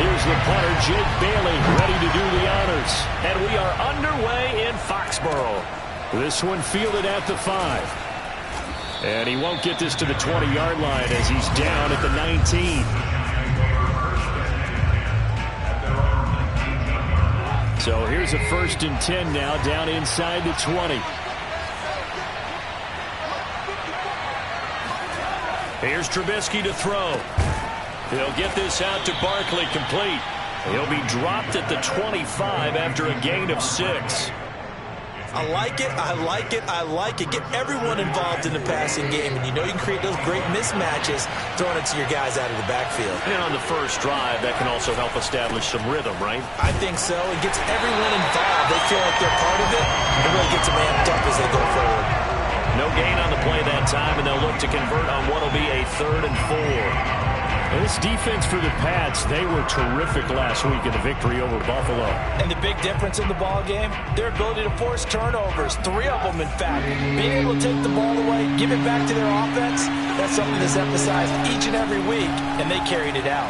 Here's the punter, Jake Bailey, ready to do the honors. And we are underway in Foxborough. This one fielded at the 5. And he won't get this to the 20-yard line as he's down at the 19. So here's a 1st and 10 now, down inside the 20. Here's Trubisky to throw. He'll get this out to Barkley, complete. He'll be dropped at the 25 after a gain of 6. I like it, I like it, I like it. Get everyone involved in the passing game, and you know you can create those great mismatches throwing it to your guys out of the backfield. And on the first drive, that can also help establish some rhythm, right? I think so. It gets everyone involved. They feel like they're part of it. It really gets them amped up as they go forward. No gain on the play that time, and they'll look to convert on what will be a 3rd and 4. This defense for the Pats, they were terrific last week in the victory over Buffalo. And the big difference in the ball game, their ability to force turnovers, 3 of them in fact. Being able to take the ball away, give it back to their offense, that's something that's emphasized each and every week, and they carried it out.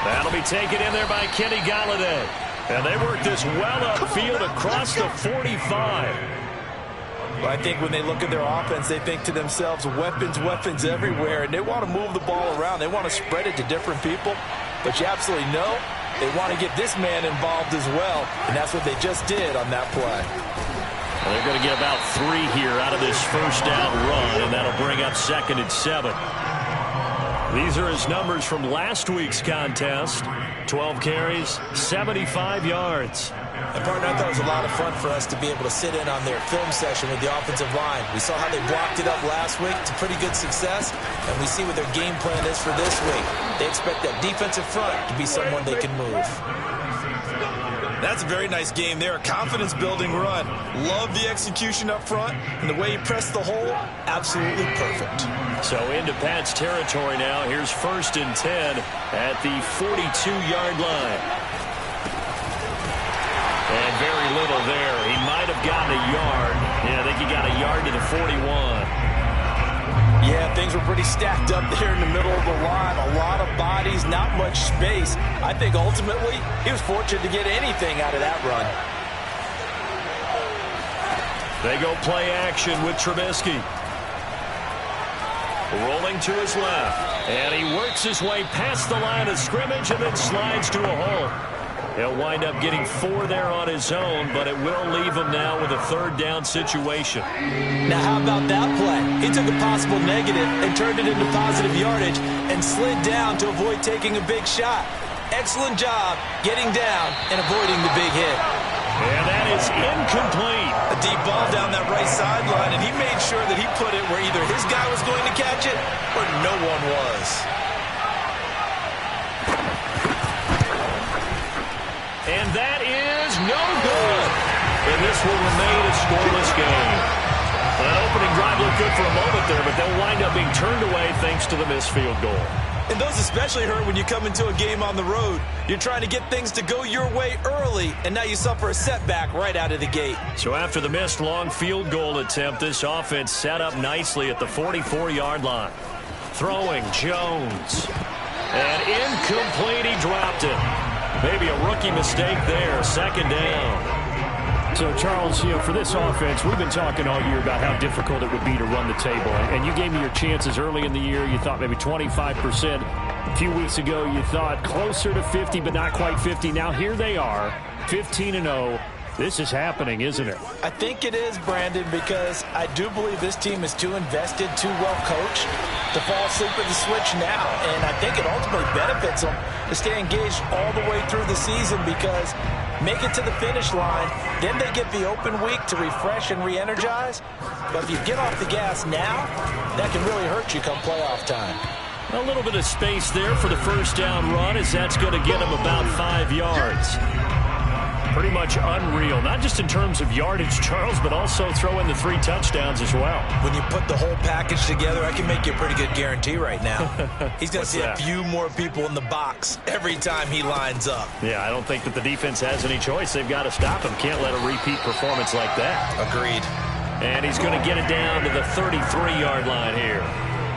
That'll be taken in there by Kenny Galladay. And they work this well upfield across the 45. Well, I think when they look at their offense, they think to themselves, weapons, weapons everywhere, and they want to move the ball around. They want to spread it to different people, but you absolutely know they want to get this man involved as well, and that's what they just did on that play. Well, they're going to get about 3 here out of this first down run, and that'll bring up 2nd and 7. These are his numbers from last week's contest. 12 carries, 75 yards. And, partner, I thought it was a lot of fun for us to be able to sit in on their film session with the offensive line. We saw how they blocked it up last week to pretty good success, and we see what their game plan is for this week. They expect that defensive front to be someone they can move. That's a very nice game there, a confidence-building run. Love the execution up front, and the way he pressed the hole, absolutely perfect. So into Pat's territory now. Here's 1st and 10 at the 42-yard line. And very little there. He might have gotten a yard. Yeah, I think he got a yard to the 41. Yeah, things were pretty stacked up there in the middle of the line. A lot of bodies, not much space. I think ultimately he was fortunate to get anything out of that run. They go play action with Trubisky. Rolling to his left. And he works his way past the line of scrimmage and then slides to a hole. He'll wind up getting 4 there on his own, but it will leave him now with a 3rd down situation. Now, how about that play? He took a possible negative and turned it into positive yardage and slid down to avoid taking a big shot. Excellent job getting down and avoiding the big hit. And that is incomplete. A deep ball down that right sideline, and he made sure that he put it where either his guy was going to catch it or no one was. And that is no good. And this will remain a scoreless game. That opening drive looked good for a moment there, but they'll wind up being turned away thanks to the missed field goal. And those especially hurt when you come into a game on the road. You're trying to get things to go your way early, and now you suffer a setback right out of the gate. So after the missed long field goal attempt, this offense set up nicely at the 44-yard line. Throwing Jones. And incomplete, he dropped it. Maybe a rookie mistake there, 2nd down. So, Charles, for this offense, we've been talking all year about how difficult it would be to run the table. And you gave me your chances early in the year. You thought maybe 25%. A few weeks ago, you thought closer to 50, but not quite 50. Now, here they are, 15-0. This is happening, isn't it? I think it is, Brandon, because I do believe this team is too invested, too well coached to fall asleep at the switch now. And I think it ultimately benefits them to stay engaged all the way through the season because make it to the finish line, then they get the open week to refresh and re-energize. But if you get off the gas now, that can really hurt you come playoff time. A little bit of space there for the first down run as that's going to get them about 5 yards. Pretty much unreal, not just in terms of yardage, Charles, but also throw in the 3 touchdowns as well. When you put the whole package together, I can make you a pretty good guarantee right now. He's going to see that? a few more people in the box every time he lines up. Yeah, I don't think that the defense has any choice. They've got to stop him. Can't let a repeat performance like that. Agreed. And he's going to get it down to the 33-yard line here.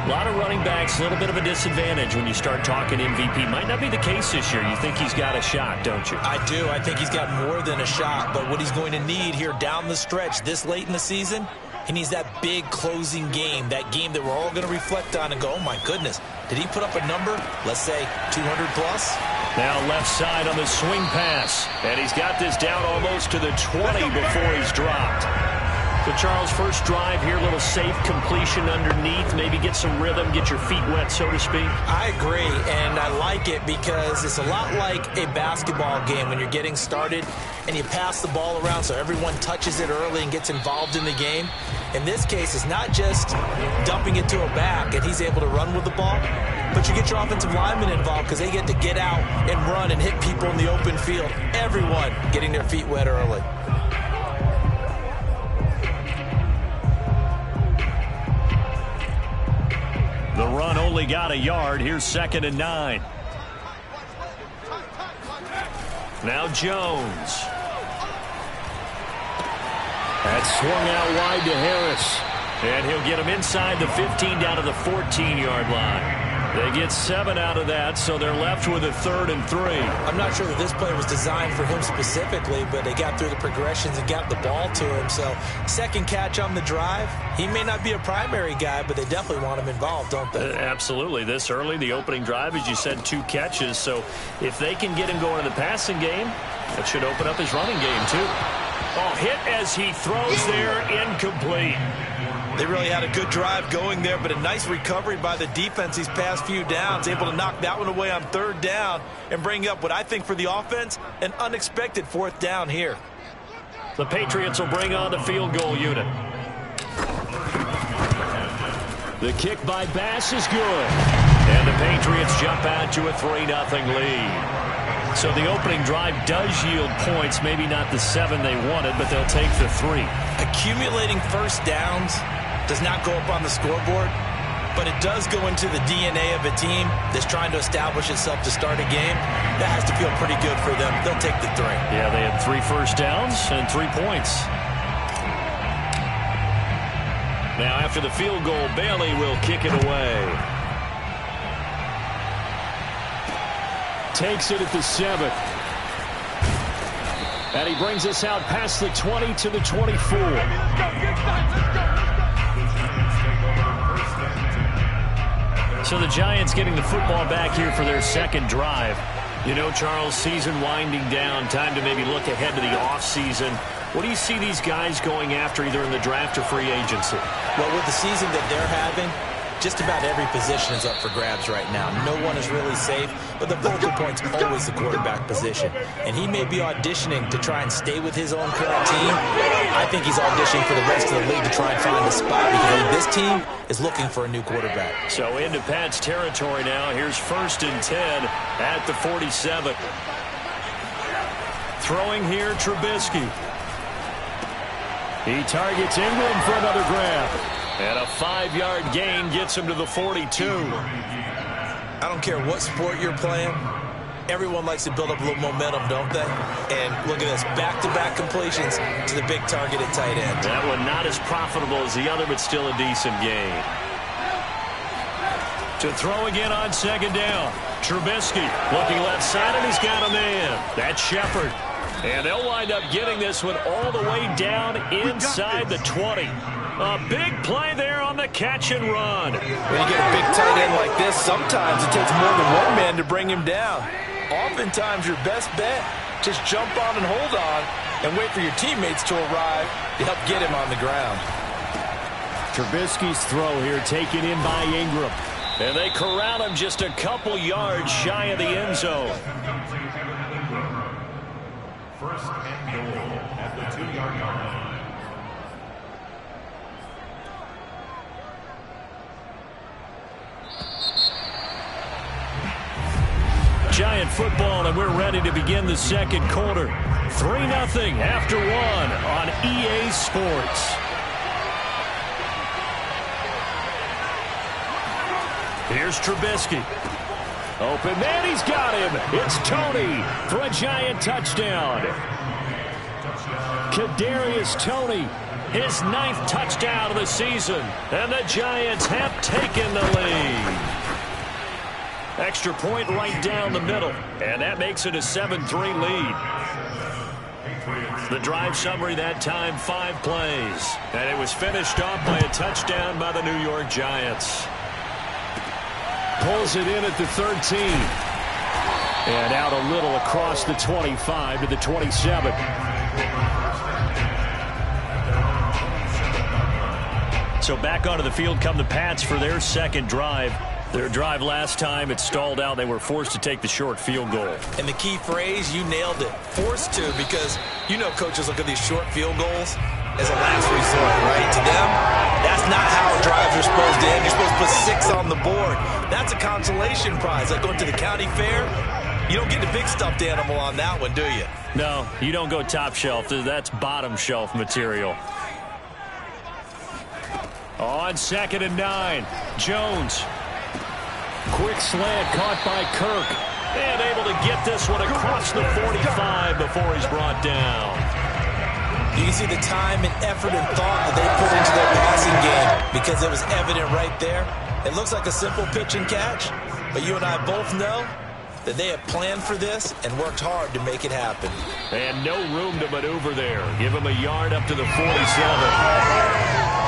A lot of running backs, a little bit of a disadvantage when you start talking MVP. Might not be the case this year. You think he's got a shot, don't you? I do. I think he's got more than a shot. But what he's going to need here down the stretch this late in the season, he needs that big closing game, that game that we're all going to reflect on and go, oh, my goodness, did he put up a number, let's say, 200 plus? Now left side on the swing pass. And he's got this down almost to the 20 before he's dropped. So, Charles, first drive here, a little safe completion underneath. Maybe get some rhythm, get your feet wet, so to speak. I agree, and I like it because it's a lot like a basketball game when you're getting started and you pass the ball around so everyone touches it early and gets involved in the game. In this case, it's not just dumping it to a back and he's able to run with the ball, but you get your offensive linemen involved because they get to get out and run and hit people in the open field. Everyone getting their feet wet early. The run only got a yard. Here's 2nd and 9. Now Jones. That swung out wide to Harris. And he'll get him inside the 15 down to the 14-yard line. They get 7 out of that, so they're left with a 3rd and 3. I'm not sure that this play was designed for him specifically, but they got through the progressions and got the ball to him. So second catch on the drive. He may not be a primary guy, but they definitely want him involved, don't they? Absolutely. This early, the opening drive, as you said, 2 catches. So if they can get him going in the passing game, that should open up his running game too. Oh, hit as he throws there, incomplete. They really had a good drive going there, but a nice recovery by the defense these past few downs, able to knock that one away on 3rd down and bring up what I think for the offense, an unexpected 4th down here. The Patriots will bring on the field goal unit. The kick by Bass is good. And the Patriots jump out to a 3-0 lead. So the opening drive does yield points, maybe not the 7 they wanted, but they'll take the 3. Accumulating first downs does not go up on the scoreboard, but it does go into the DNA of a team that's trying to establish itself to start a game. That has to feel pretty good for them. They'll take the 3. Yeah, they had 3 first downs and 3 points. Now after the field goal, Bailey will kick it away. Takes it at the 7. And he brings us out past the 20 to the 24. So the Giants getting the football back here for their 2nd drive. You know, Charles, season winding down, time to maybe look ahead to the offseason. What do you see these guys going after either in the draft or free agency? Well, with the season that they're having, just about every position is up for grabs right now. No one is really safe, but the focal point's always the quarterback position. And he may be auditioning to try and stay with his own current team. I think he's auditioning for the rest of the league to try and find a spot because this team is looking for a new quarterback. So into Pat's territory now. Here's 1st and 10 at the 47. Throwing here, Trubisky. He targets Ingram for another grab. And a 5-yard gain gets him to the 42. I don't care what sport you're playing. Everyone likes to build up a little momentum, don't they? And look at this, back-to-back completions to the big target at tight end. That one not as profitable as the other, but still a decent gain. To throw again on 2nd down. Trubisky looking left side, and he's got a man. That's Shepard. And they'll wind up getting this one all the way down inside the 20. A big play there on the catch and run. When you get a big tight end like this, sometimes it takes more than one man to bring him down. Oftentimes, your best bet, just jump on and hold on and wait for your teammates to arrive to help get him on the ground. Trubisky's throw here taken in by Ingram. And they corral him just a couple yards shy of the end zone. 1st and goal at the 2-yard line. Giant football, and we're ready to begin the 2nd quarter. 3-0 after 1 on EA Sports. Here's Trubisky. Open man, he's got him. It's Tony for a Giant touchdown. Kadarius Toney, his 9th touchdown of the season, and the Giants have taken the lead. Extra point right down the middle, and that makes it a 7-3 lead. The drive summary that time, 5 plays, and it was finished off by a touchdown by the New York Giants. Pulls it in at the 13. And out a little across the 25 to the 27. So back onto the field come the Pats for their second drive. Their drive last time, it stalled out. They were forced to take the short field goal. And the key phrase, you nailed it. Forced to, because you know coaches look at these short field goals as a last resort, right? To them, that's not how drives are supposed to end. You're supposed to put 6 on the board. That's a consolation prize. Like going to the county fair, you don't get the big stuffed animal on that one, do you? No, you don't go top shelf. That's bottom shelf material. On 2nd and 9, Jones. Quick slant caught by Kirk. And able to get this one across the 45 before he's brought down. You can see the time and effort and thought that they put into their passing game because it was evident right there. It looks like a simple pitch and catch, but you and I both know that they have planned for this and worked hard to make it happen. And no room to maneuver there. Give him a yard up to the 47.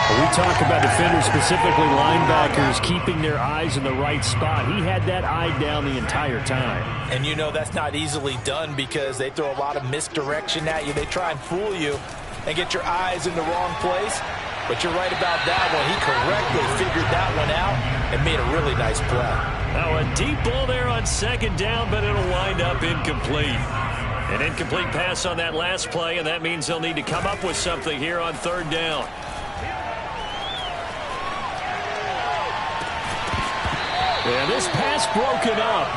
We talk about defenders, specifically linebackers, keeping their eyes in the right spot. He had that eye down the entire time. And you know that's not easily done because they throw a lot of misdirection at you. They try and fool you and get your eyes in the wrong place. But you're right about that one. He correctly figured that one out and made a really nice play. Now a deep ball there on 2nd down, but it'll wind up incomplete. An incomplete pass on that last play, and that means they'll need to come up with something here on 3rd down. And this pass broken up.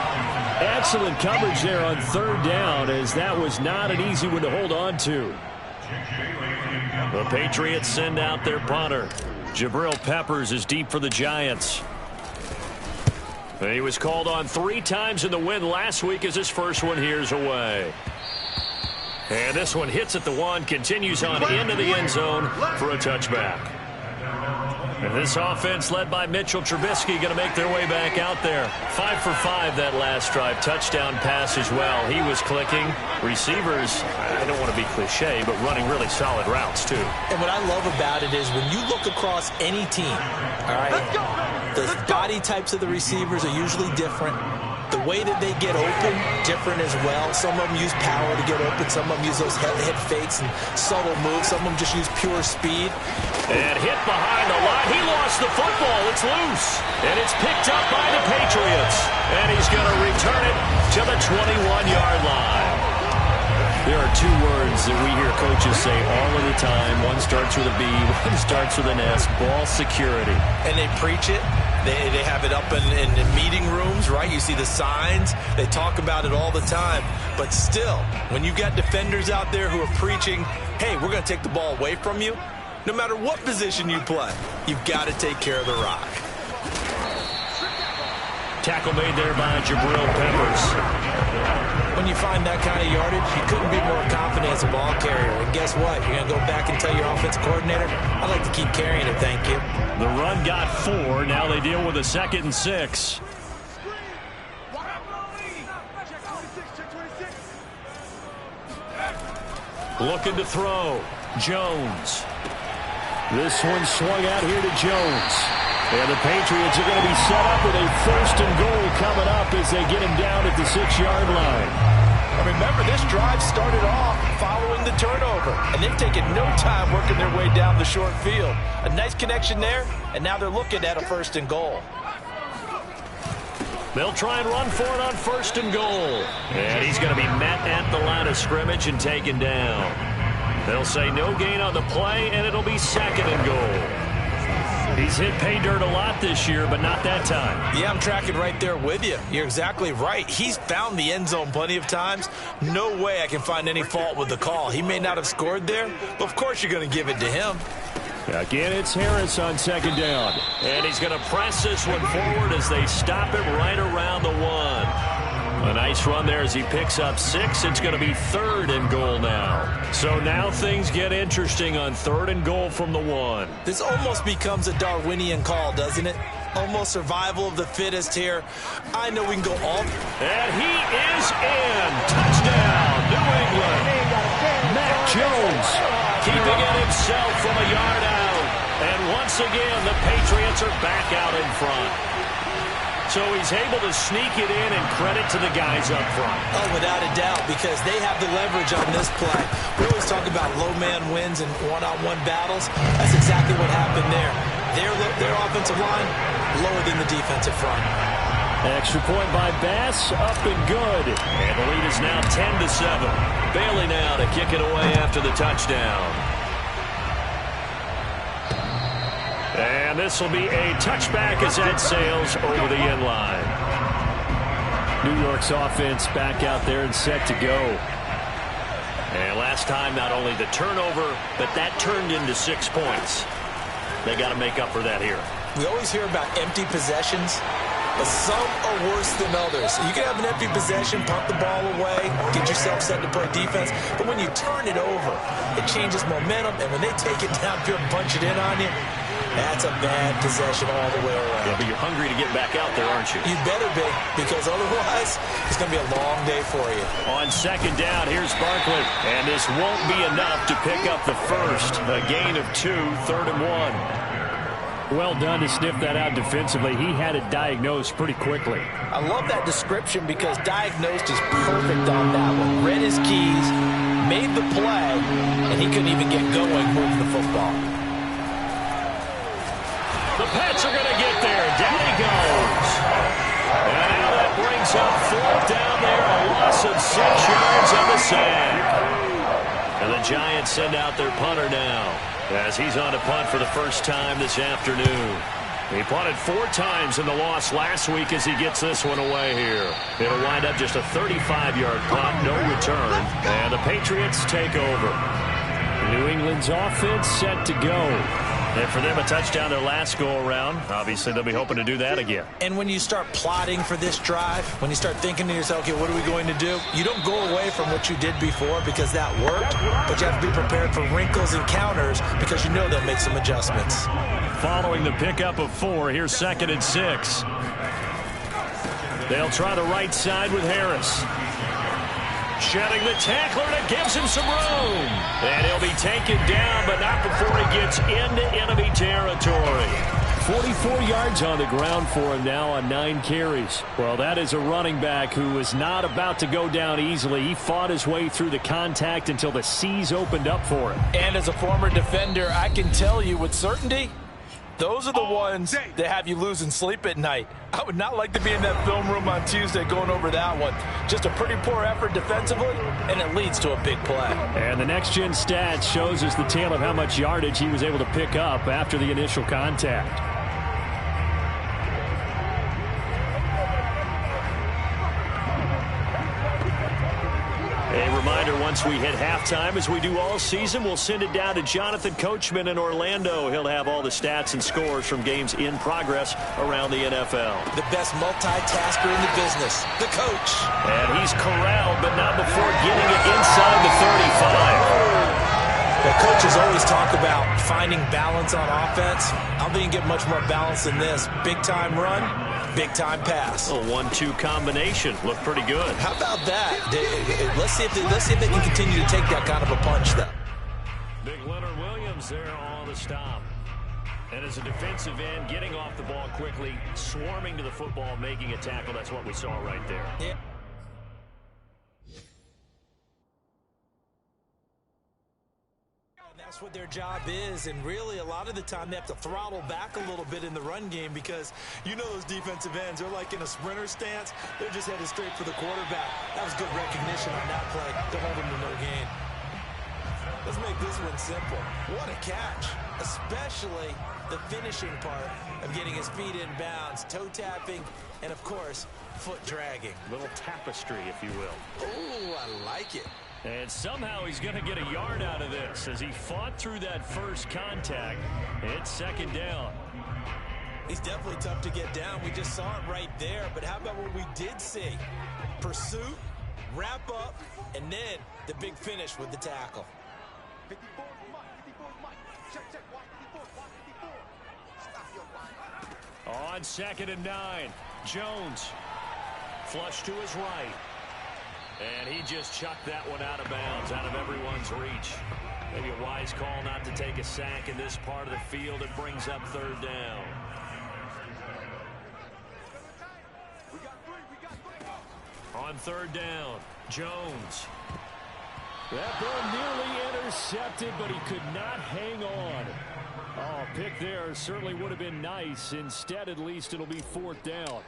Excellent coverage there on 3rd down, as that was not an easy one to hold on to. The Patriots send out their punter. Jabril Peppers is deep for the Giants. He was called on 3 times in the win last week as his first one here's away. And this one hits at the 1, continues on into the end zone for a touchback. And this offense led by Mitchell Trubisky going to make their way back out there. 5 for 5 that last drive. Touchdown pass as well. He was clicking. Receivers, I don't want to be cliche, but running really solid routes too. And what I love about it is when you look across any team, all right, the body types of the receivers are usually different. The way that they get open, different as well. Some of them use power to get open. Some of them use those head fakes and subtle moves. Some of them just use pure speed. And hit behind the line. He lost the football. It's loose. And it's picked up by the Patriots. And he's going to return it to the 21-yard line. There are 2 words that we hear coaches say all of the time. One starts with a B, one starts with an S. Ball security. And they preach it. They have it up in meeting rooms, right? You see the signs. They talk about it all the time. But still, when you've got defenders out there who are preaching, hey, we're going to take the ball away from you, no matter what position you play, you've got to take care of the rock. Tackle made there by Jabril Peppers. When you find that kind of yardage, you couldn't be more confident as a ball carrier. And guess what? You're going to go back and tell your offensive coordinator, I'd like to keep carrying it, thank you. The run got 4. Now they deal with a 2nd and 6. Looking to throw. Jones. This one swung out here to Jones. And the Patriots are going to be set up with a 1st and goal coming up as they get him down at the 6-yard line. And remember, this drive started off following the turnover. And they've taken no time working their way down the short field. A nice connection there, and now they're looking at a 1st and goal. They'll try and run for it on 1st and goal. And he's going to be met at the line of scrimmage and taken down. They'll say no gain on the play, and it'll be 2nd and goal. He's hit pay dirt a lot this year, but not that time. Yeah, I'm tracking right there with you. You're exactly right. He's found the end zone plenty of times. No way I can find any fault with the call. He may not have scored there, but of course you're going to give it to him. Again, it's Harris on 2nd down. And he's going to press this one forward as they stop him right around the 1. A nice run there as he picks up 6. It's going to be 3rd and goal now. So now things get interesting on 3rd and goal from the 1. This almost becomes a Darwinian call, doesn't it? Almost survival of the fittest here. I know we can go all. And he is in. Touchdown, New England. Mac Jones Keeping it himself from a yard out. And once again, the Patriots are back out in front. So he's able to sneak it in, and credit to the guys up front. Oh, without a doubt, because they have the leverage on this play. We always talk about low man wins and one-on-one battles. That's exactly what happened there. Their offensive line lower than the defensive front. Extra point by Bass, up and good. And the lead is now 10-7. Bailey now to kick it away after the touchdown. And this will be a touchback as that sails over the end line. New York's offense back out there and set to go. And last time, not only the turnover, but that turned into 6 points. They got to make up for that here. We always hear about empty possessions, but some are worse than others. You can have an empty possession, punt the ball away, get yourself set to play defense, but when you turn it over, it changes momentum, and when they take it down here and punch it in on you, that's a bad possession all the way around. Yeah, but you're hungry to get back out there, aren't you? You better be, because otherwise, it's going to be a long day for you. On 2nd down, here's Barkley. And this won't be enough to pick up the first. A gain of 2, 3rd and 1. Well done to sniff that out defensively. He had it diagnosed pretty quickly. I love that description because diagnosed is perfect on that one. Read his keys, made the play, and he couldn't even get going moving the football. The Pats are going to get there. Down he goes. And now that brings up 4th down there. A loss of 6 yards on the sack. And the Giants send out their punter now as he's on to punt for the first time this afternoon. He punted 4 times in the loss last week as he gets this one away here. It'll wind up just a 35-yard punt, no return. And the Patriots take over. New England's offense set to go. And for them, a touchdown their last go-around. Obviously, they'll be hoping to do that again. And when you start plotting for this drive, when you start thinking to yourself, okay, what are we going to do? You don't go away from what you did before because that worked, but you have to be prepared for wrinkles and counters because you know they'll make some adjustments. Following the pickup of 4, here's 2nd and 6. They'll try the right side with Harris. Shedding the tackler, and it gives him some room. And he'll be taken down, but not before he gets into enemy territory. 44 yards on the ground for him now on 9 carries. Well, that is a running back who is not about to go down easily. He fought his way through the contact until the seas opened up for him. And as a former defender, I can tell you with certainty, those are the ones that have you losing sleep at night. I would not like to be in that film room on Tuesday going over that one. Just a pretty poor effort defensively, and it leads to a big play. And the next-gen stats shows us the tale of how much yardage he was able to pick up after the initial contact. A reminder, once we hit halftime, as we do all season, we'll send it down to Jonathan Coachman in Orlando. He'll have all the stats and scores from games in progress around the NFL. The best multitasker in the business, the coach. And he's corralled, but not before getting it inside the 35. The coaches always talk about finding balance on offense. I don't think you can get much more balance than this. Big-time run, big-time pass. A 1-2 combination. Looked pretty good. How about that? Let's see if they can continue to take that kind of a punch, though. Big Leonard Williams there on the stop. And as a defensive end, getting off the ball quickly, swarming to the football, making a tackle. That's what we saw right there. Yeah. That's what their job is, and really a lot of the time they have to throttle back a little bit in the run game because you know those defensive ends, they're like in a sprinter stance. They're just headed straight for the quarterback. That was good recognition on that play to hold him to no gain. Let's make this one simple. What a catch, especially the finishing part of getting his feet in bounds, toe tapping, and of course, foot dragging. Little tapestry, if you will. Ooh, I like it. And somehow he's going to get a yard out of this as he fought through that first contact. It's 2nd down. He's definitely tough to get down. We just saw it right there. But how about what we did see? Pursuit, wrap up, and then the big finish with the tackle. 54 Mike, 54 Mike. Check, wide, 54, 54. Stop your wide. On 2nd and 9, Jones. Flush to his right. And he just chucked that one out of bounds, out of everyone's reach. Maybe a wise call not to take a sack in this part of the field. It brings up 3rd down. On 3rd down, Jones. That ball nearly intercepted, but he could not hang on. Oh, pick there certainly would have been nice. Instead, at least, it'll be 4th down.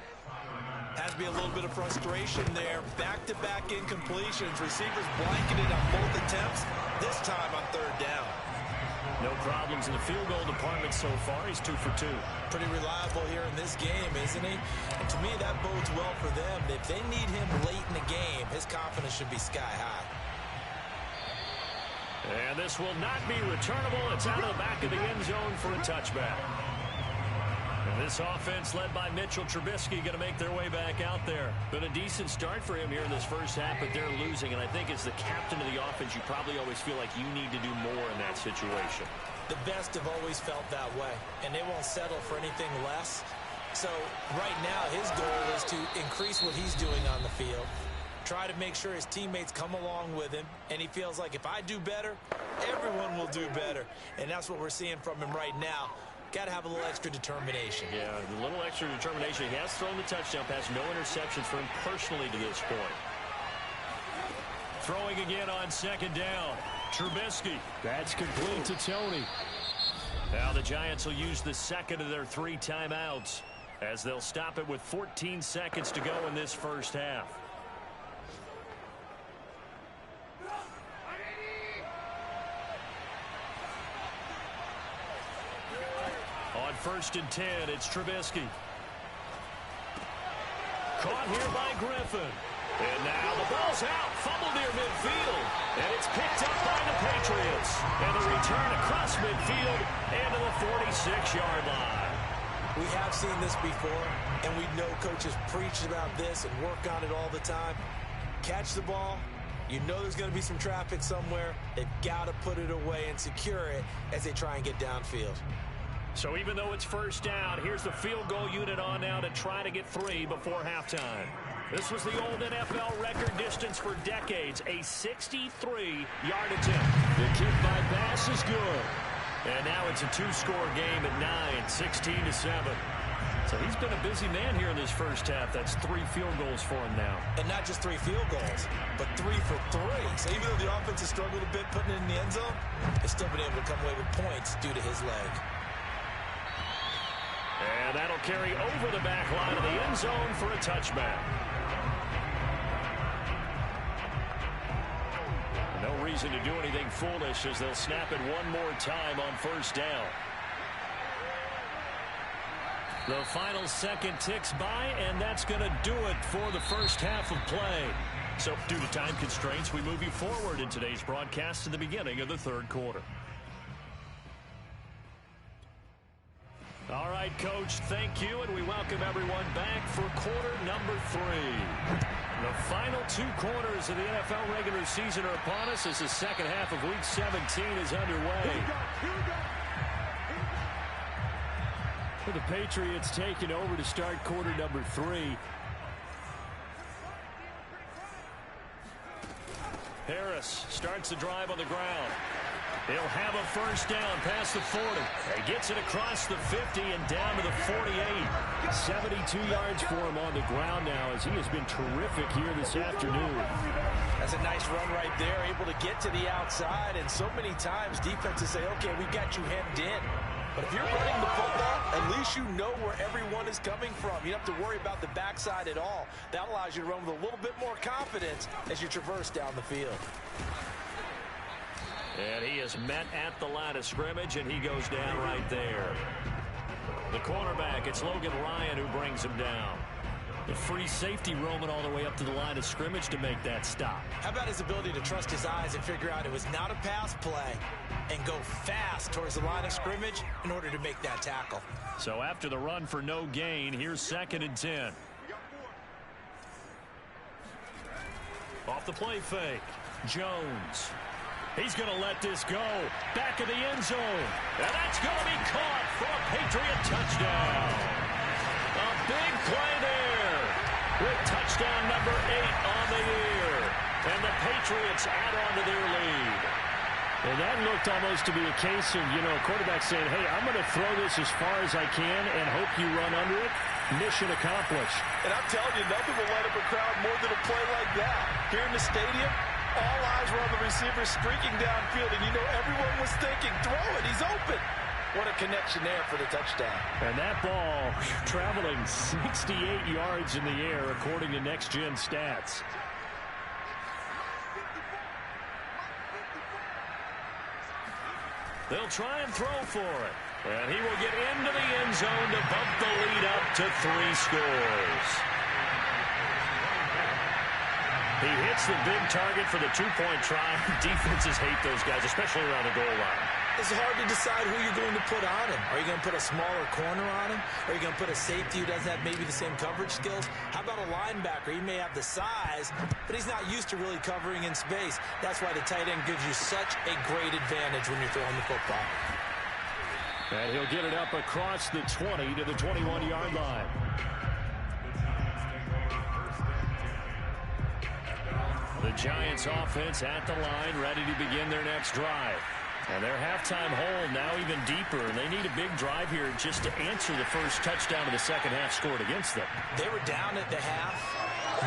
Has to be a little bit of frustration there. Back-to-back incompletions. Receivers blanketed on both attempts, this time on 3rd down. No problems in the field goal department so far. He's 2 for 2. Pretty reliable here in this game, isn't he? And to me, that bodes well for them. If they need him late in the game, his confidence should be sky high. And this will not be returnable. It's out of the back of the end zone for a touchback. And this offense led by Mitchell Trubisky going to make their way back out there. Been a decent start for him here in this first half, but they're losing. And I think as the captain of the offense, you probably always feel like you need to do more in that situation. The best have always felt that way, and they won't settle for anything less. So right now, his goal is to increase what he's doing on the field, try to make sure his teammates come along with him, and he feels like if I do better, everyone will do better. And that's what we're seeing from him right now. Got to have a little extra determination. Yeah, a little extra determination. He has thrown the touchdown pass. No interceptions for him personally to this point. Throwing again on 2nd down. Trubisky. That's complete to Tony. Now the Giants will use the 2nd of their 3 timeouts as they'll stop it with 14 seconds to go in this first half. On 1st and 10, it's Trubisky. Caught here by Griffin. And now the ball's out. Fumble near midfield. And it's picked up by the Patriots. And the return across midfield and to the 46-yard line. We have seen this before, and we know coaches preach about this and work on it all the time. Catch the ball. You know there's going to be some traffic somewhere. They've got to put it away and secure it as they try and get downfield. So even though it's 1st down, here's the field goal unit on now to try to get 3 before halftime. This was the old NFL record distance for decades, a 63-yard attempt. The kick by pass is good. And now it's a 2-score game at 9, 16-7. So he's been a busy man here in this first half. That's 3 field goals for him now. And not just 3 field goals, but 3 for 3. So even though the offense has struggled a bit putting it in the end zone, they've still been able to come away with points due to his leg. And that'll carry over the back line of the end zone for a touchback. No reason to do anything foolish as they'll snap it one more time on 1st down. The final second ticks by, and that's going to do it for the first half of play. So due to time constraints, we move you forward in today's broadcast to the beginning of the 3rd quarter. All right, Coach, thank you, and we welcome everyone back for quarter number 3. The final 2 quarters of the NFL regular season are upon us as the second half of Week 17 is underway. For the Patriots taking over to start quarter number 3. Harris starts the drive on the ground. He'll have a 1st down past the 40. He gets it across the 50 and down to the 48. 72 yards for him on the ground now as he has been terrific here this afternoon. That's a nice run right there, able to get to the outside. And so many times defenses say, okay, we got you hemmed in. But if you're running the football, at least you know where everyone is coming from. You don't have to worry about the backside at all. That allows you to run with a little bit more confidence as you traverse down the field. And he is met at the line of scrimmage, and he goes down right there. The cornerback, it's Logan Ryan who brings him down. The free safety roaming all the way up to the line of scrimmage to make that stop. How about his ability to trust his eyes and figure out it was not a pass play and go fast towards the line of scrimmage in order to make that tackle. So after the run for no gain, here's 2nd and 10. Off the play fake. Jones. He's going to let this go. Back of the end zone. And that's going to be caught for a Patriot touchdown. A big play there with touchdown number 8 on the year. And the Patriots add on to their lead. And that looked almost to be a case of, a quarterback saying, hey, I'm going to throw this as far as I can and hope you run under it. Mission accomplished. And I'm telling you, nothing will light up a crowd more than a play like that. Here in the stadium, all eyes were on the receiver streaking downfield, and everyone was thinking, throw it, he's open. What a connection there for the touchdown. And that ball traveling 68 yards in the air, according to Next Gen Stats. They'll try and throw for it. And he will get into the end zone to bump the lead up to 3 scores. He hits the big target for the 2-point try. Defenses hate those guys, especially around the goal line. It's hard to decide who you're going to put on him. Are you going to put a smaller corner on him? Are you going to put a safety who doesn't have maybe the same coverage skills? How about a linebacker? He may have the size, but he's not used to really covering in space. That's why the tight end gives you such a great advantage when you're throwing the football. And he'll get it up across the 20 to the 21-yard line. The Giants offense at the line, ready to begin their next drive. And their halftime hole now even deeper, and they need a big drive here just to answer the first touchdown of the second half scored against them. They were down at the half.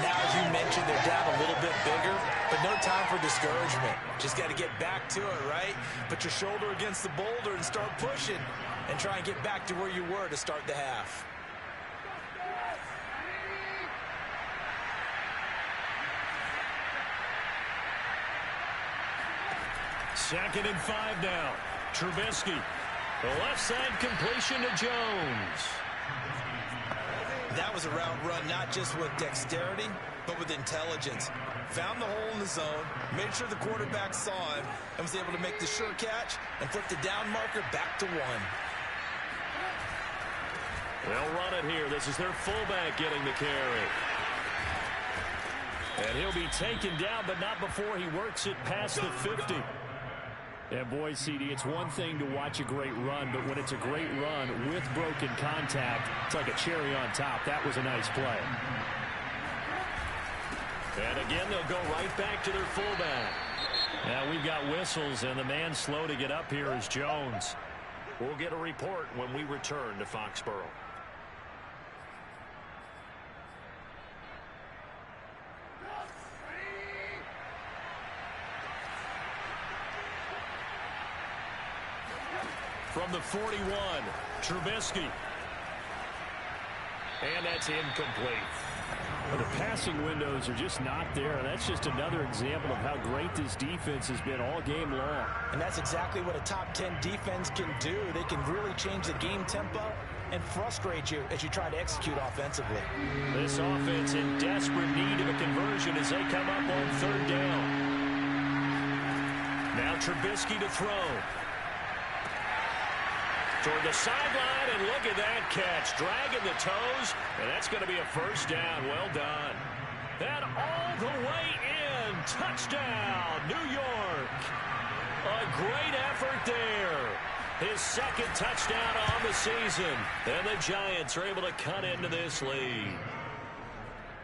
Now, as you mentioned, they're down a little bit bigger, but no time for discouragement. Just got to get back to it, right? Put your shoulder against the boulder and start pushing and try and get back to where you were to start the half. Second and 5 now. Trubisky. The left side completion to Jones. That was a route run not just with dexterity, but with intelligence. Found the hole in the zone, made sure the quarterback saw him, and was able to make the sure catch and flip the down marker back to 1. They'll run it here. This is their fullback getting the carry. And he'll be taken down, but not before he works it past the 50. And boy, CD, it's one thing to watch a great run, but when it's a great run with broken contact, it's like a cherry on top. That was a nice play. And again, they'll go right back to their fullback. Now we've got whistles, and the man slow to get up here is Jones. We'll get a report when we return to Foxborough. From the 41, Trubisky. And that's incomplete. Well, the passing windows are just not there, and that's just another example of how great this defense has been all game long. And that's exactly what a top 10 defense can do. They can really change the game tempo and frustrate you as you try to execute offensively. This offense in desperate need of a conversion as they come up on 3rd down. Now Trubisky to throw. Toward the sideline, and look at that catch. Dragging the toes, and that's going to be a first down. Well done. And all the way in. Touchdown, New York. A great effort there. His 2nd touchdown on the season. And the Giants are able to cut into this lead.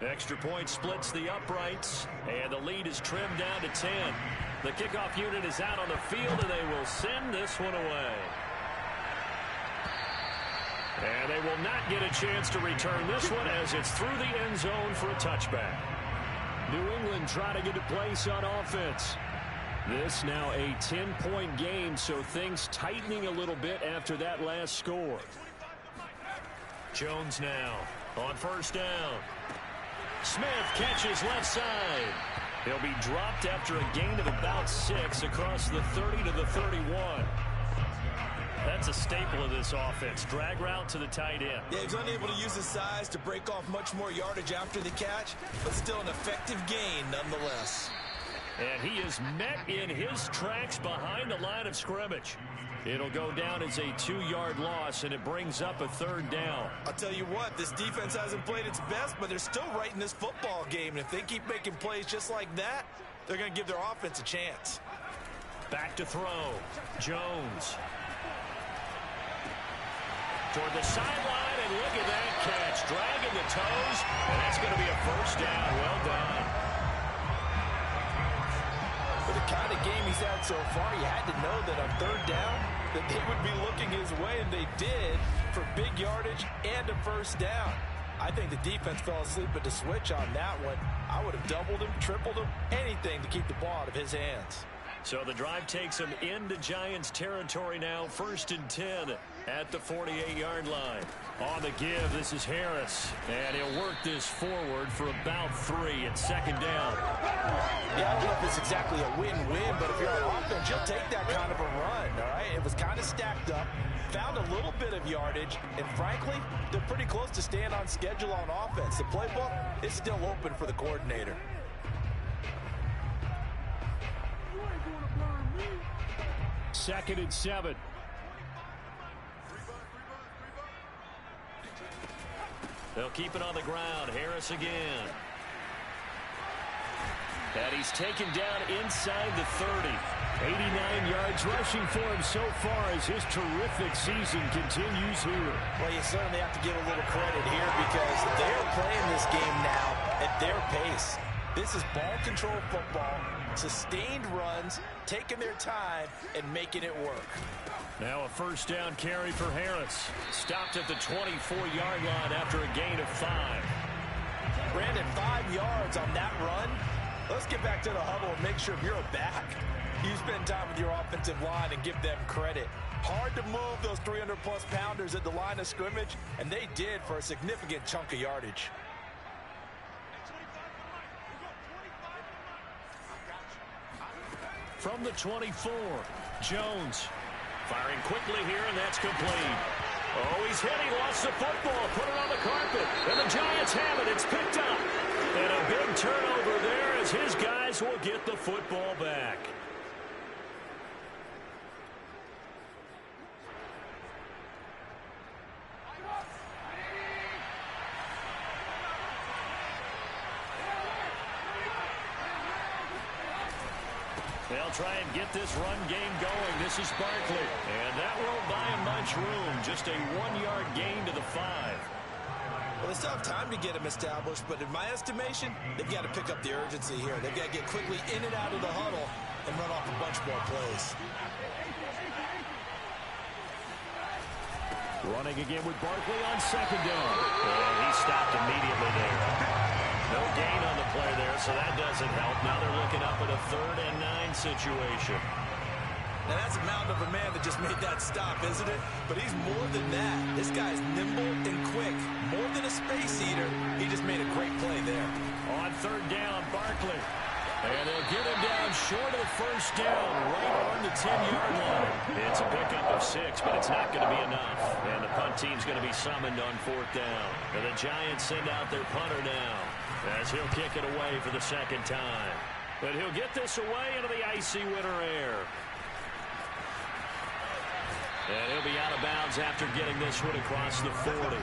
Extra point splits the uprights, and the lead is trimmed down to 10. The kickoff unit is out on the field, and they will send this one away. And they will not get a chance to return this one as it's through the end zone for a touchback. New England trying to get a place on offense. This now a 10-point game, so things tightening a little bit after that last score. Jones now on 1st down. Smith catches left side. He'll be dropped after a gain of about 6 across the 30 to the 31. That's a staple of this offense. Drag route to the tight end. Yeah, he's unable to use his size to break off much more yardage after the catch, but still an effective gain nonetheless. And he is met in his tracks behind the line of scrimmage. It'll go down as a 2-yard loss, and it brings up a 3rd down. I'll tell you what, this defense hasn't played its best, but they're still right in this football game. And if they keep making plays just like that, they're going to give their offense a chance. Back to throw. Jones. Toward the sideline, and look at that catch. Dragging the toes, and that's going to be a 1st down. Well done. For the kind of game he's had so far, you had to know that on 3rd down, that they would be looking his way, and they did, for big yardage and a 1st down. I think the defense fell asleep at the switch on that one. I would have doubled him, tripled him, anything to keep the ball out of his hands. So the drive takes him into Giants territory now. 1st and 10 at the 48-yard line. On the give, this is Harris. And he'll work this forward for about 3 at 2nd down. Yeah, I don't know if it's exactly a win-win, but if you're on offense, you'll take that kind of a run, all right? It was kind of stacked up, found a little bit of yardage, and frankly, they're pretty close to staying on schedule on offense. The playbook is still open for the coordinator. 2nd and 7. They'll keep it on the ground. Harris again. And he's taken down inside the 30. 89 yards rushing for him so far as his terrific season continues here. Well, you certainly have to give a little credit here because they're playing this game now at their pace. This is ball control football, sustained runs, taking their time, and making it work. Now a 1st down carry for Harris. Stopped at the 24-yard line after a gain of 5. Brandon, 5 yards on that run. Let's get back to the huddle and make sure if you're a back, you spend time with your offensive line and give them credit. Hard to move those 300-plus pounders at the line of scrimmage, and they did for a significant chunk of yardage. From the 24, Jones firing quickly here, and that's complete. Oh, he's hit. He lost the football. Put it on the carpet. And the Giants have it. It's picked up. And a big turnover there as his guys will get the football back. They'll try and get this run game going. This is Barkley. And that won't buy him much room. Just a 1-yard gain to the 5. Well, they still have time to get him established, but in my estimation, they've got to pick up the urgency here. They've got to get quickly in and out of the huddle and run off a bunch more plays. Running again with Barkley on 2nd down. And he stopped immediately there. No gain on the play there, so that doesn't help. Now they're looking up at a 3rd and 9 situation. Now, that's a mountain of a man that just made that stop, isn't it? But he's more than that. This guy's nimble and quick. More than a space eater, he just made a great play there. On 3rd down, Barkley. And they'll get him down short of the 1st down, right on the 10-yard line. It's a pickup of 6, but it's not going to be enough. And the punt team's going to be summoned on 4th down. And the Giants send out their punter now, as he'll kick it away for the 2nd time. But he'll get this away into the icy winter air. And he'll be out of bounds after getting this one across the 40.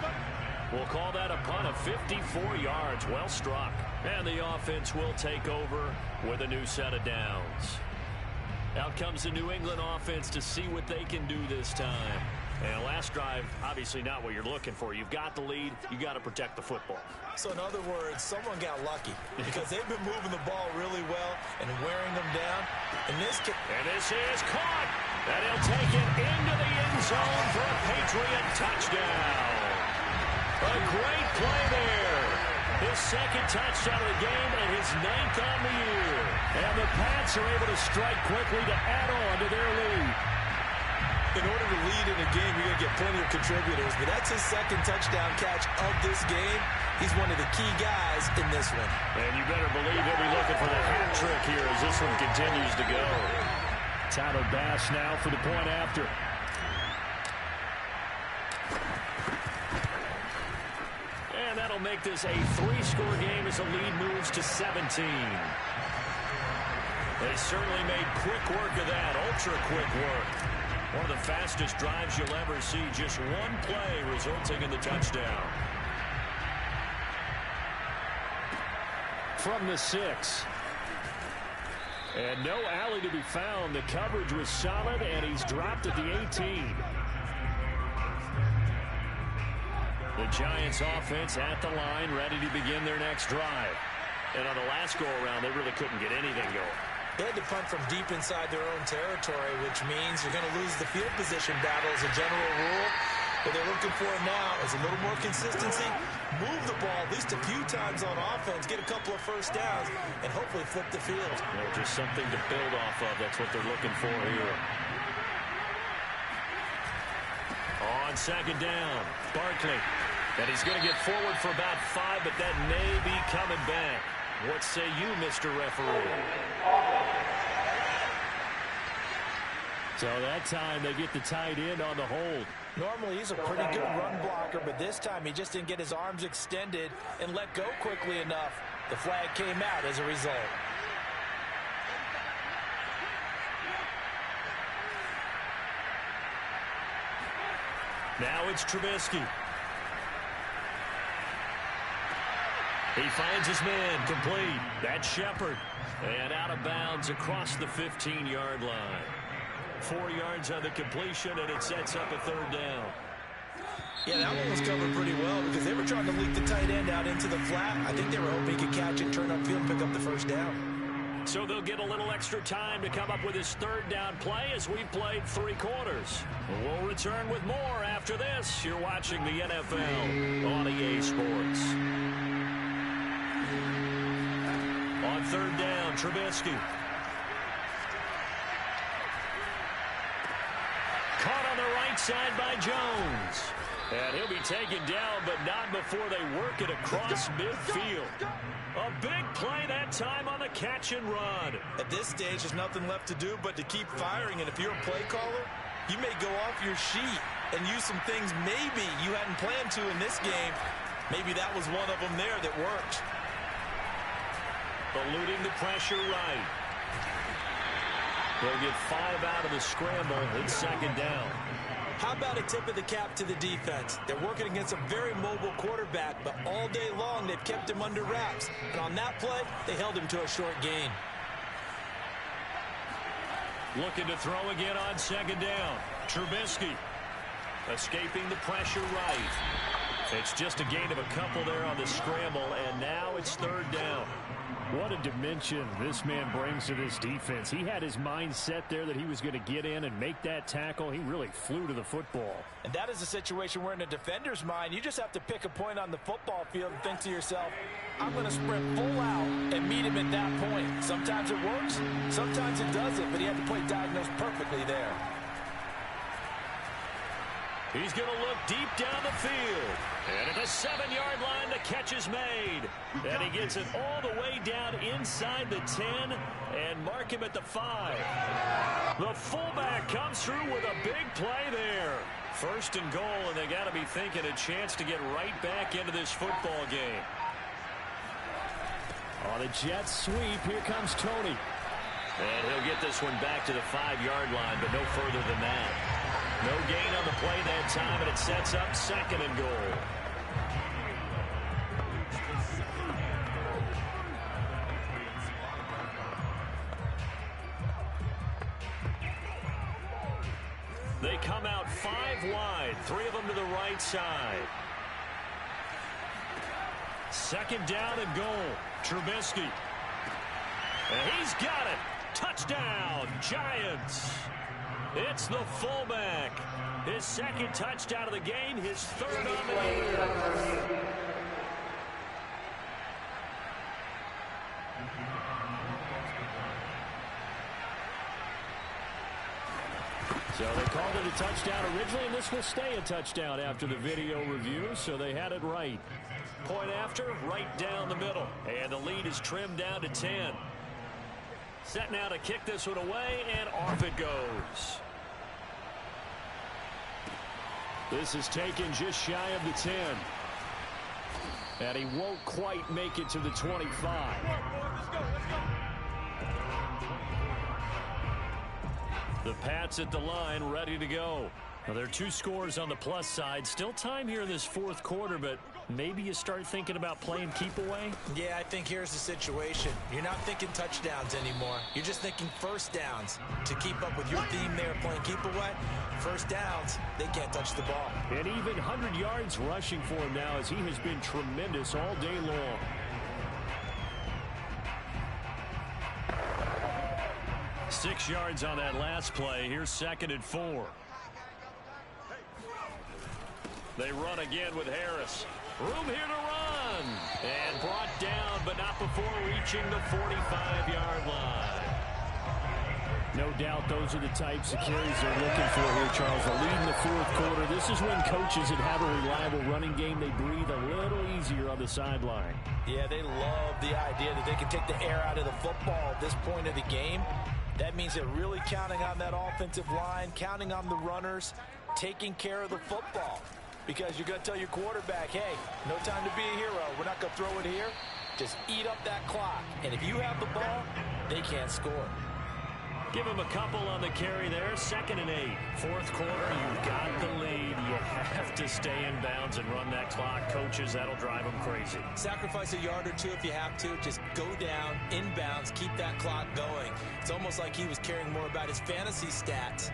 We'll call that a punt of 54 yards. Well struck. And the offense will take over with a new set of downs. Out comes the New England offense to see what they can do this time. And last drive, obviously not what you're looking for. You've got the lead. You got to protect the football. So in other words, someone got lucky because they've been moving the ball really well and wearing them down. And this is caught. And he'll take it into the end zone for a Patriot touchdown. A great play there. His 2nd touchdown of the game and his 9th on the year. And the Pats are able to strike quickly to add on to their lead. In order to lead in a game, you're going to get plenty of contributors, but that's his 2nd touchdown catch of this game. He's one of the key guys in this one. And you better believe he'll be looking for the hat trick here as this one continues to go. Tyler Bass now for the point after. this a 3-score game as the lead moves to 17. They certainly made quick work of that, ultra-quick work. One of the fastest drives you'll ever see, just one play resulting in the touchdown. From the 6. And no alley to be found. The coverage was solid, and he's dropped at the 18. The Giants offense at the line, ready to begin their next drive. And on the last go-around, they really couldn't get anything going. They had to punt from deep inside their own territory, which means you're going to lose the field position battle as a general rule. What they're looking for now is a little more consistency, move the ball at least a few times on offense, get a couple of first downs, and hopefully flip the field. Just something to build off of. That's what they're looking for here. On second down, Barkley. And he's going to get forward for about 5, but that may be coming back. What say you, Mr. Referee? So that time they get the tight end on the hold. Normally he's a pretty good run blocker, but this time he just didn't get his arms extended and let go quickly enough. The flag came out as a result. Now it's Trubisky. He finds his man complete. That's Shepard. And out of bounds across the 15-yard line. 4 yards on the completion, and it sets up a third down. Yeah, that one was covered pretty well because they were trying to leak the tight end out into the flat. I think they were hoping he could catch it, turn upfield, and pick up the first down. So they'll get a little extra time to come up with his third down play as we've played 3 quarters. We'll return with more after this. You're watching the NFL on EA Sports. On third down, Trubisky. Caught on the right side by Jones. And he'll be taken down, but not before they work it across midfield. A big play that time on the catch and run. At this stage, there's nothing left to do but to keep firing. And if you're a play caller, you may go off your sheet and use some things maybe you hadn't planned to in this game. Maybe that was one of them there that worked. Eluding the pressure right. They'll get 5 out of the scramble in second down. How about a tip of the cap to the defense? They're working against a very mobile quarterback, but all day long they've kept him under wraps. And on that play, they held him to a short gain. Looking to throw again on second down. Trubisky escaping the pressure right. It's just a gain of a couple there on the scramble, and now it's third down. What a dimension this man brings to this defense. He had his mind set there that he was going to get in and make that tackle. He really flew to the football. And that is a situation where in a defender's mind, you just have to pick a point on the football field and think to yourself, I'm going to sprint full out and meet him at that point. Sometimes it works, sometimes it doesn't, but he had the play diagnosed perfectly there. He's going to look deep down the field. And at the 7-yard line, the catch is made. And he gets it all the way down inside the 10 and mark him at the 5. The fullback comes through with a big play there. First and goal, and they got to be thinking a chance to get right back into this football game. On a jet sweep, here comes Tony. And he'll get this one back to the 5-yard line, but no further than that. No gain on the play that time, and it sets up second and goal. They come out 5 wide, 3 of them to the right side. Second down and goal. Trubisky. And he's got it. Touchdown, Giants. It's the fullback. His second touchdown of the game, his third on the year. So they called it a touchdown originally, and this will stay a touchdown after the video review, so they had it right. Point after, right down the middle. And the lead is trimmed down to 10. Set now to kick this one away, and off it goes. This is taken just shy of the 10. And he won't quite make it to the 25. The Pats at the line, ready to go. Now, there are 2 scores on the plus side. Still time here in this fourth quarter, but maybe you start thinking about playing keep away? Yeah, I think here's the situation. You're not thinking touchdowns anymore. You're just thinking first downs. To keep up with your theme there, playing keep away, first downs, they can't touch the ball. And even 100 yards rushing for him now, as he has been tremendous all day long. Six yards on that last play. Here's 2nd and 4. They run again with Harris. Room here to run. And brought down, but not before reaching the 45-yard line. No doubt those are the types of carries they're looking for here, Charles. A lead in the fourth quarter. This is when coaches that have a reliable running game, they breathe a little easier on the sideline. Yeah, they love the idea that they can take the air out of the football at this point of the game. That means they're really counting on that offensive line, counting on the runners, taking care of the football. Because you're going to tell your quarterback, hey, no time to be a hero. We're not going to throw it here. Just eat up that clock. And if you have the ball, they can't score. Give him a couple on the carry there. 2nd and 8. Fourth quarter, you've got the lead. You have to stay in bounds and run that clock. Coaches, that'll drive them crazy. Sacrifice a yard or 2 if you have to. Just go down, inbounds, keep that clock going. It's almost like he was caring more about his fantasy stats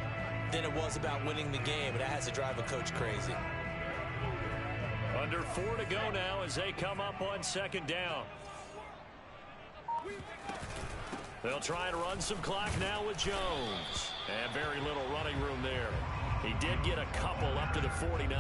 than it was about winning the game. And that has to drive a coach crazy. Under 4 to go now as they come up on 2nd down. They'll try and run some clock now with Jones. And very little running room there. He did get a couple up to the 49.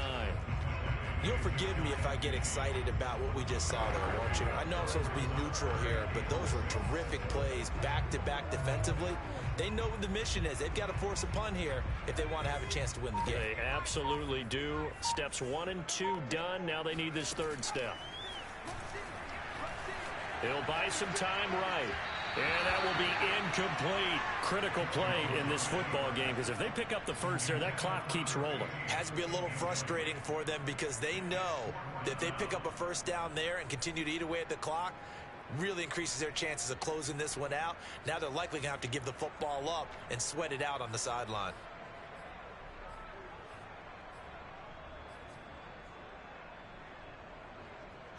You'll forgive me if I get excited about what we just saw there, won't you? I know I'm supposed to be neutral here, but those were terrific plays back-to-back defensively. They know what the mission is. They've got to force a punt here if they want to have a chance to win the game. They absolutely do. Steps 1 and 2 done. Now they need this 3rd step. He'll buy some time right. And that will be incomplete. Critical play in this football game, because if they pick up the first there, that clock keeps rolling. Has to be a little frustrating for them because they know that if they pick up a first down there and continue to eat away at the clock, really increases their chances of closing this one out. Now they're likely going to have to give the football up and sweat it out on the sideline.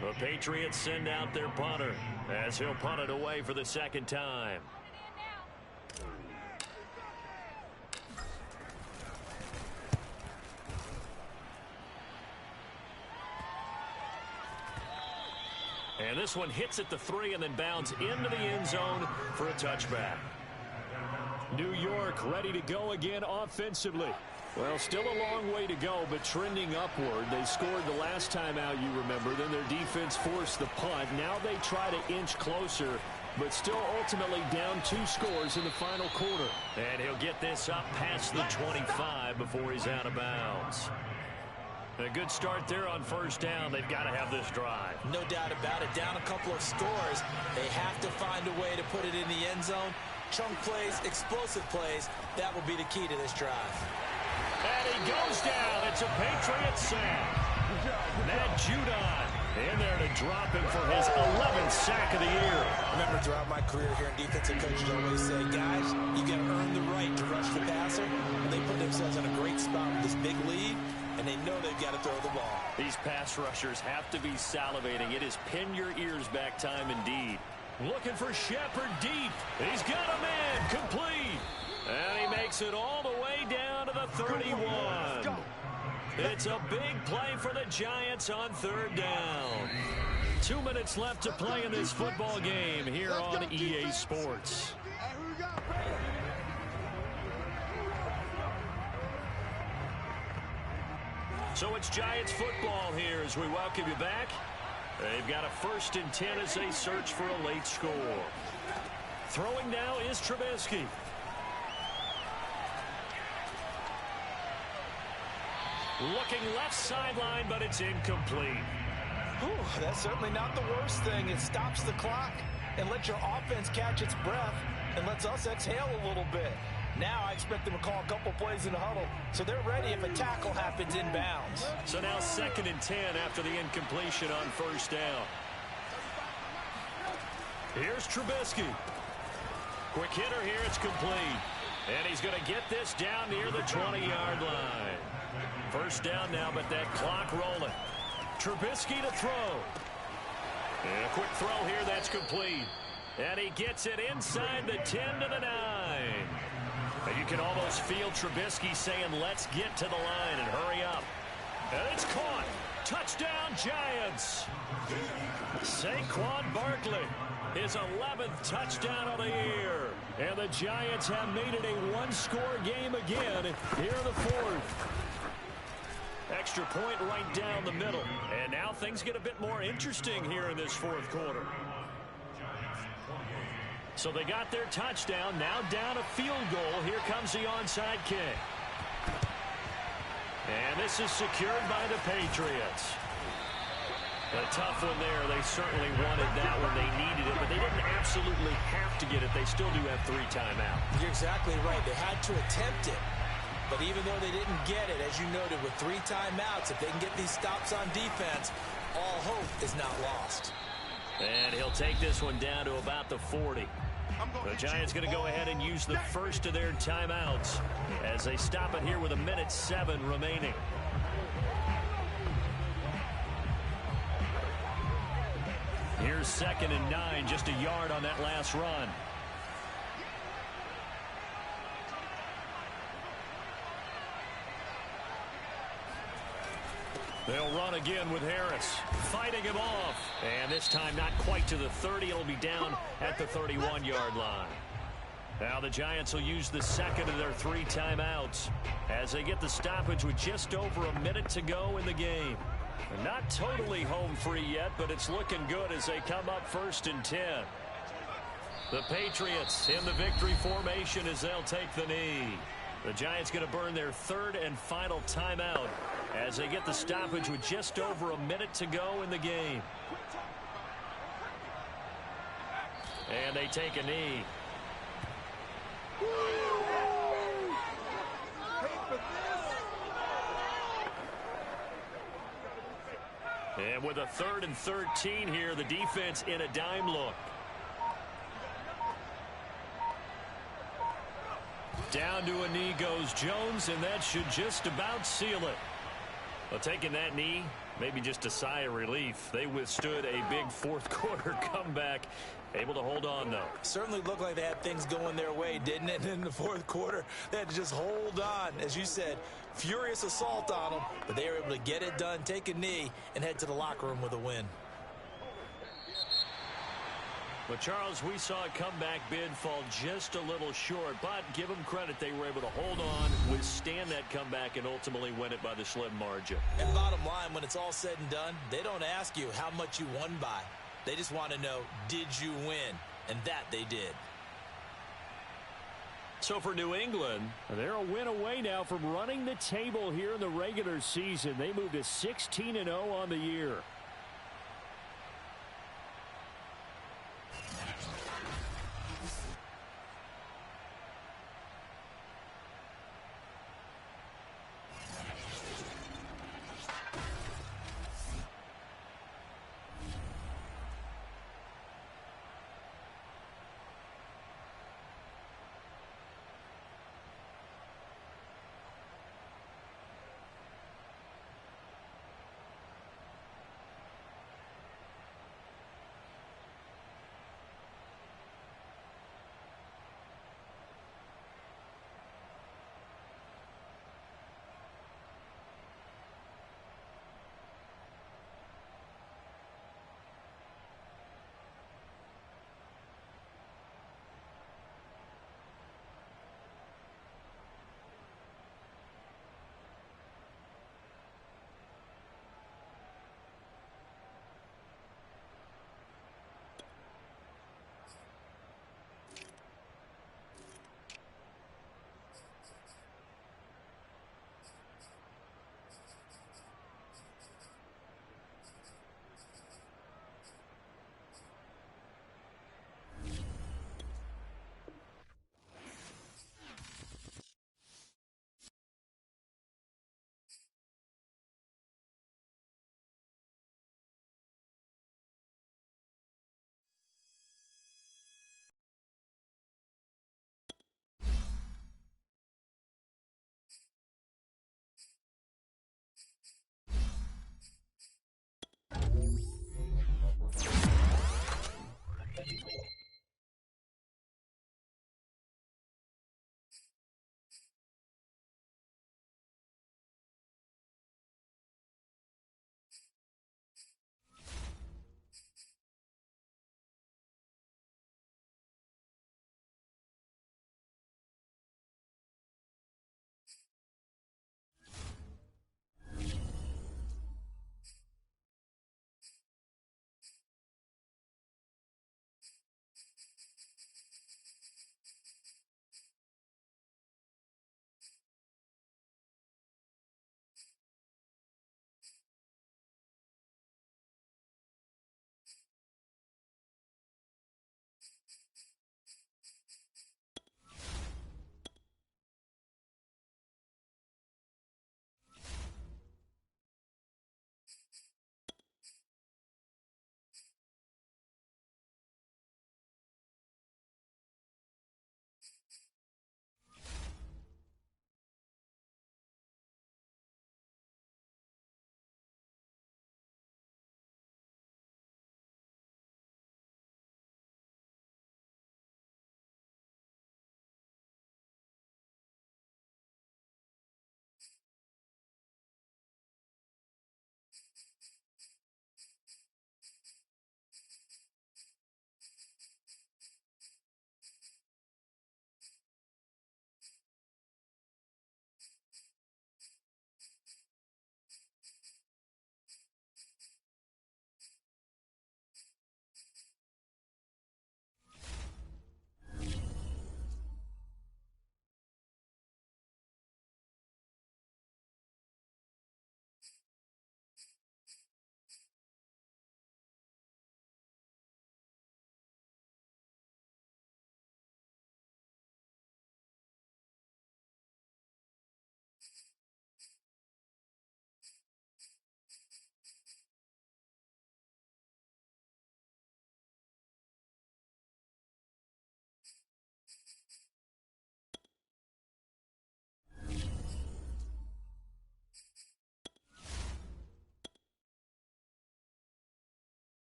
The Patriots send out their punter as he'll punt it away for the 2nd time. And this one hits at the 3 and then bounds into the end zone for a touchback. New York ready to go again offensively. Well, still a long way to go, but trending upward. They scored the last time out, you remember. Then their defense forced the punt. Now they try to inch closer, but still ultimately down 2 scores in the final quarter. And he'll get this up past the 25 before he's out of bounds. A good start there on first down. They've got to have this drive. No doubt about it. Down a couple of scores. They have to find a way to put it in the end zone. Chunk plays, explosive plays. That will be the key to this drive. And he goes down. It's a Patriots sack. Matt Judon in there to drop him for his 11th sack of the year. Remember, throughout my career here in defensive coaches always say, guys, you got to earn the right to rush the passer. They put themselves in a great spot with this big lead, and they know they've got to throw the ball. These pass rushers have to be salivating. It is pin your ears back time indeed. Looking for Shepard deep. He's got a man complete. And he makes it all the way down to the 31. It's a big play for the Giants on 3rd down. 2 minutes left to play in this football game here on EA Sports. So it's Giants football here as we welcome you back. They've got a 1st and 10 as they search for a late score. Throwing now is Trubisky. Looking left sideline, but it's incomplete. Whew, that's certainly not the worst thing. It stops the clock and lets your offense catch its breath and lets us exhale a little bit. Now I expect them to call a couple plays in the huddle, so they're ready if a tackle happens inbounds. So now 2nd and 10 after the incompletion on 1st down. Here's Trubisky. Quick hitter here, it's complete. And he's going to get this down near the 20-yard line. 1st down now, but that clock rolling. Trubisky to throw. And a quick throw here, that's complete. And he gets it inside the 10 to the 9. And you can almost feel Trubisky saying, let's get to the line and hurry up. And it's caught. Touchdown, Giants. Saquon Barkley, his 11th touchdown of the year. And the Giants have made it a one-score game again here in the 4th. Extra point right down the middle. And now things get a bit more interesting here in this 4th quarter. So they got their touchdown. Now down a field goal. Here comes the onside kick. And this is secured by the Patriots. A tough one there. They certainly wanted that one. They needed it, but they didn't absolutely have to get it. They still do have 3 timeouts. You're exactly right. They had to attempt it. But even though they didn't get it, as you noted, with 3 timeouts, if they can get these stops on defense, all hope is not lost. And he'll take this one down to about the 40. The Giants going to go ahead and use the first of their timeouts as they stop it here with 1:07 remaining. Here's 2nd and 9, just a yard on that last run. They'll run again with Harris, fighting him off. And this time not quite to the 30. It'll be down at the 31-yard line. Now the Giants will use the 2nd of their 3 timeouts as they get the stoppage with just over a minute to go in the game. And not totally home free yet, but it's looking good as they come up 1st and 10. The Patriots in the victory formation as they'll take the knee. The Giants going to burn their 3rd and final timeout as they get the stoppage with just over a minute to go in the game. And they take a knee. And with a 3rd and 13 here, the defense in a dime look. Down to a knee goes Jones, and that should just about seal it. Well, taking that knee, maybe just a sigh of relief. They withstood a big 4th quarter comeback. Able to hold on, though. Certainly looked like they had things going their way, didn't it? In the 4th quarter, they had to just hold on. As you said, furious assault on them, but they were able to get it done, take a knee, and head to the locker room with a win. But, Charles, we saw a comeback bid fall just a little short, but give them credit. They were able to hold on, withstand that comeback, and ultimately win it by the slim margin. And bottom line, when it's all said and done, they don't ask you how much you won by. They just want to know, did you win? And that they did. So for New England, they're a win away now from running the table here in the regular season. They moved to 16-0 on the year.